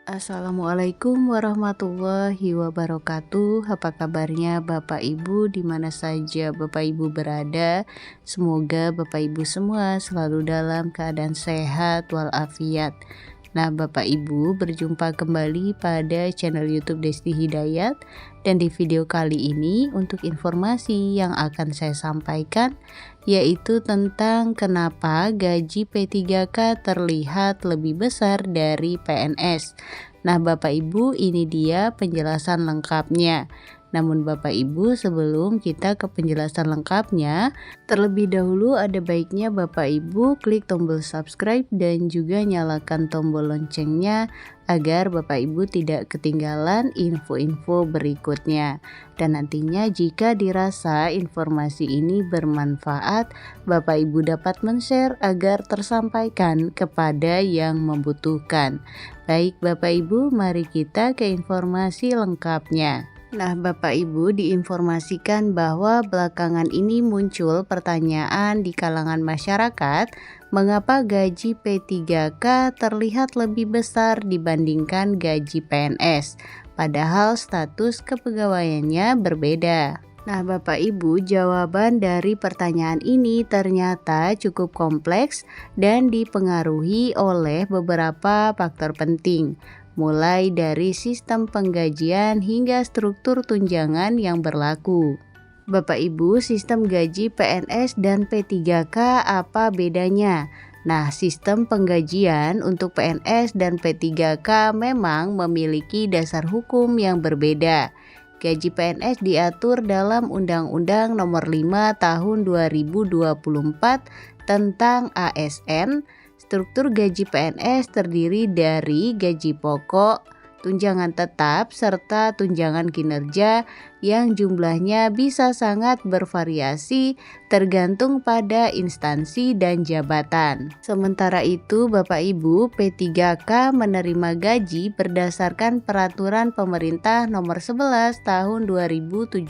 Assalamualaikum warahmatullahi wabarakatuh. Apa kabarnya Bapak Ibu di mana saja Bapak Ibu berada? Semoga Bapak Ibu semua selalu dalam keadaan sehat walafiat. Nah, Bapak Ibu berjumpa kembali pada channel YouTube Desti Hidayat, dan di video kali ini untuk informasi yang akan saya sampaikan yaitu tentang kenapa gaji P3K terlihat lebih besar dari PNS. Nah, Bapak Ibu, ini dia penjelasan lengkapnya. Namun Bapak Ibu, sebelum kita ke penjelasan lengkapnya, terlebih dahulu ada baiknya Bapak Ibu klik tombol subscribe dan juga nyalakan tombol loncengnya agar Bapak Ibu tidak ketinggalan info-info berikutnya. Dan nantinya jika dirasa informasi ini bermanfaat, Bapak Ibu dapat men-share agar tersampaikan kepada yang membutuhkan. Baik Bapak Ibu, mari kita ke informasi lengkapnya. Nah, Bapak Ibu diinformasikan bahwa belakangan ini muncul pertanyaan di kalangan masyarakat, mengapa gaji P3K terlihat lebih besar dibandingkan gaji PNS, padahal status kepegawaiannya berbeda. Nah, Bapak Ibu, jawaban dari pertanyaan ini ternyata cukup kompleks dan dipengaruhi oleh beberapa faktor penting, mulai dari sistem penggajian hingga struktur tunjangan yang berlaku. Bapak Ibu, sistem gaji PNS dan P3K apa bedanya? Nah, sistem penggajian untuk PNS dan P3K memang memiliki dasar hukum yang berbeda. Gaji PNS diatur dalam Undang-Undang Nomor 5 Tahun 2024 tentang ASN. Struktur gaji PNS terdiri dari gaji pokok, tunjangan tetap, serta tunjangan kinerja yang jumlahnya bisa sangat bervariasi tergantung pada instansi dan jabatan. Sementara itu, Bapak Ibu, P3K menerima gaji berdasarkan Peraturan Pemerintah Nomor 11 Tahun 2017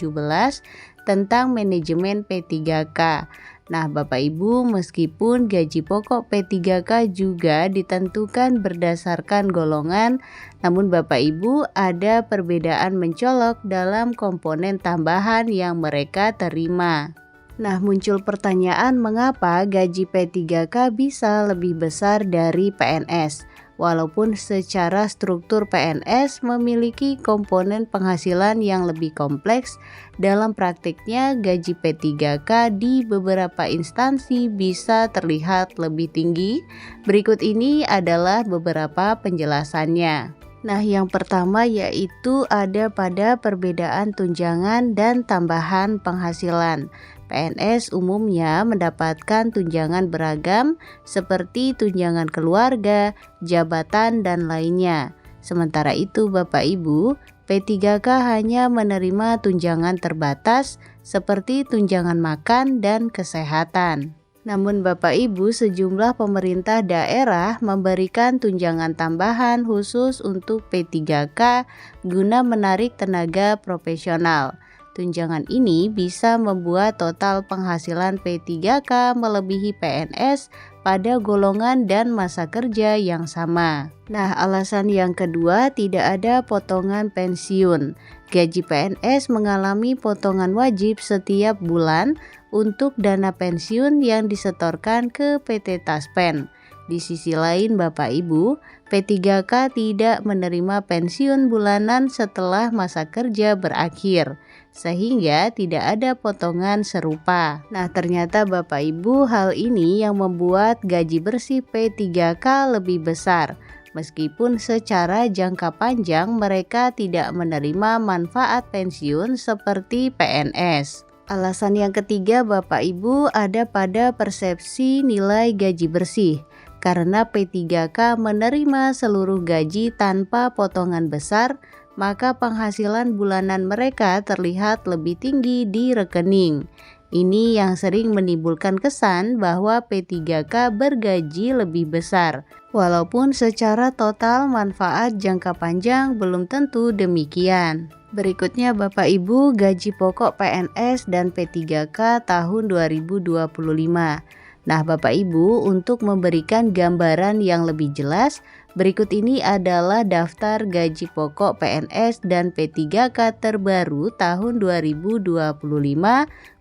tentang manajemen P3K. Nah, Bapak Ibu, meskipun gaji pokok P3K juga ditentukan berdasarkan golongan, namun Bapak Ibu ada perbedaan mencolok dalam komponen tambahan yang mereka terima. Nah, muncul pertanyaan mengapa gaji P3K bisa lebih besar dari PNS? Walaupun secara struktur PNS memiliki komponen penghasilan yang lebih kompleks, dalam praktiknya gaji P3K di beberapa instansi bisa terlihat lebih tinggi. Berikut ini adalah beberapa penjelasannya. Nah, yang pertama yaitu ada pada perbedaan tunjangan dan tambahan penghasilan. PNS umumnya mendapatkan tunjangan beragam seperti tunjangan keluarga, jabatan, dan lainnya. Sementara itu Bapak Ibu, P3K hanya menerima tunjangan terbatas seperti tunjangan makan dan kesehatan. Namun Bapak Ibu, sejumlah pemerintah daerah memberikan tunjangan tambahan khusus untuk P3K guna menarik tenaga profesional. Tunjangan ini bisa membuat total penghasilan P3K melebihi PNS pada golongan dan masa kerja yang sama. Nah, alasan yang kedua, tidak ada potongan pensiun. Gaji PNS mengalami potongan wajib setiap bulan untuk dana pensiun yang disetorkan ke PT Taspen. Di sisi lain Bapak Ibu, P3K tidak menerima pensiun bulanan setelah masa kerja berakhir, sehingga tidak ada potongan serupa. Nah, ternyata Bapak Ibu, hal ini yang membuat gaji bersih P3K lebih besar, meskipun secara jangka panjang mereka tidak menerima manfaat pensiun seperti PNS. Alasan yang ketiga Bapak Ibu ada pada persepsi nilai gaji bersih. Karena P3K menerima seluruh gaji tanpa potongan besar, maka penghasilan bulanan mereka terlihat lebih tinggi di rekening. Ini yang sering menimbulkan kesan bahwa P3K bergaji lebih besar, walaupun secara total manfaat jangka panjang belum tentu demikian. Berikutnya Bapak Ibu, gaji pokok PNS dan P3K tahun 2025. Nah, Bapak Ibu, untuk memberikan gambaran yang lebih jelas, berikut ini adalah daftar gaji pokok PNS dan P3K terbaru tahun 2025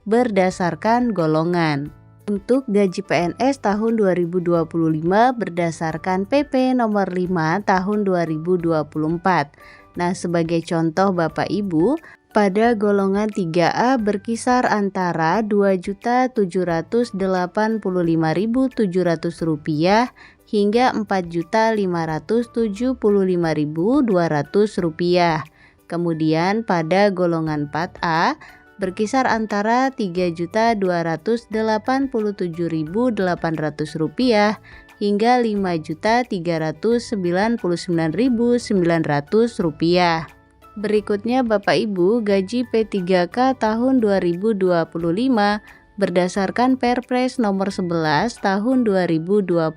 berdasarkan golongan. Untuk gaji PNS tahun 2025 berdasarkan PP nomor 5 tahun 2024. Nah, sebagai contoh Bapak Ibu, pada golongan 3A berkisar antara Rp2.885.700 hingga Rp4.575.200. Kemudian pada golongan 4A berkisar antara Rp3.287.800 hingga Rp5.399.900. Berikutnya Bapak Ibu, gaji P3K tahun 2025 berdasarkan Perpres nomor 11 tahun 2024.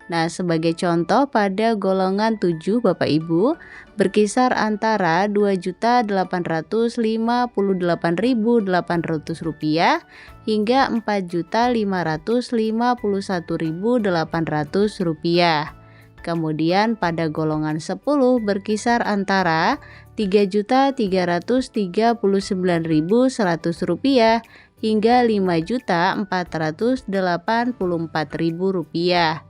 Nah, sebagai contoh pada golongan 7 Bapak Ibu berkisar antara Rp2.858.800 hingga Rp4.551.800. Kemudian pada golongan 10 berkisar antara Rp3.339.100 hingga Rp5.484.000.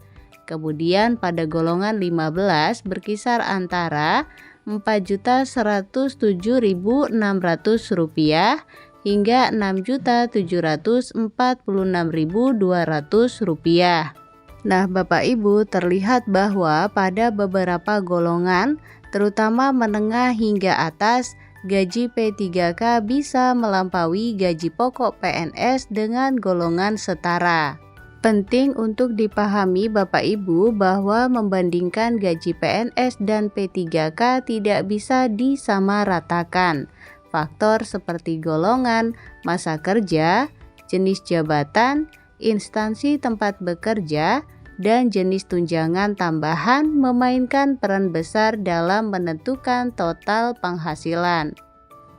Kemudian pada golongan 15 berkisar antara Rp4.107.600 hingga Rp6.746.200. Nah, Bapak Ibu, terlihat bahwa pada beberapa golongan, terutama menengah hingga atas, gaji P3K bisa melampaui gaji pokok PNS dengan golongan setara. Penting untuk dipahami Bapak Ibu bahwa membandingkan gaji PNS dan P3K tidak bisa disamaratakan. Faktor seperti golongan, masa kerja, jenis jabatan, instansi tempat bekerja, dan jenis tunjangan tambahan memainkan peran besar dalam menentukan total penghasilan.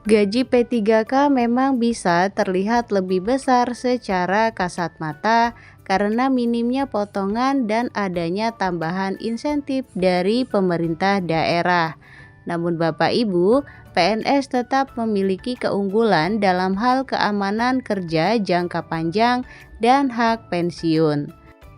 Gaji P3K memang bisa terlihat lebih besar secara kasat mata karena minimnya potongan dan adanya tambahan insentif dari pemerintah daerah. Namun Bapak Ibu, PNS tetap memiliki keunggulan dalam hal keamanan kerja jangka panjang dan hak pensiun.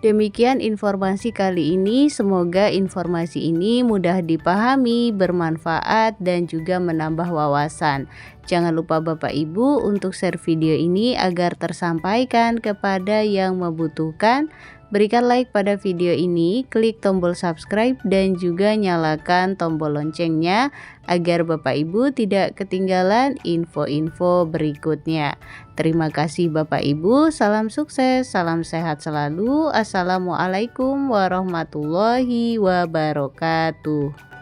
Demikian informasi kali ini, semoga informasi ini mudah dipahami, bermanfaat, dan juga menambah wawasan. Jangan lupa Bapak Ibu untuk share video ini agar tersampaikan kepada yang membutuhkan. Berikan like pada video ini, klik tombol subscribe dan juga nyalakan tombol loncengnya agar Bapak Ibu tidak ketinggalan info-info berikutnya. Terima kasih Bapak Ibu, salam sukses, salam sehat selalu. Assalamualaikum warahmatullahi wabarakatuh.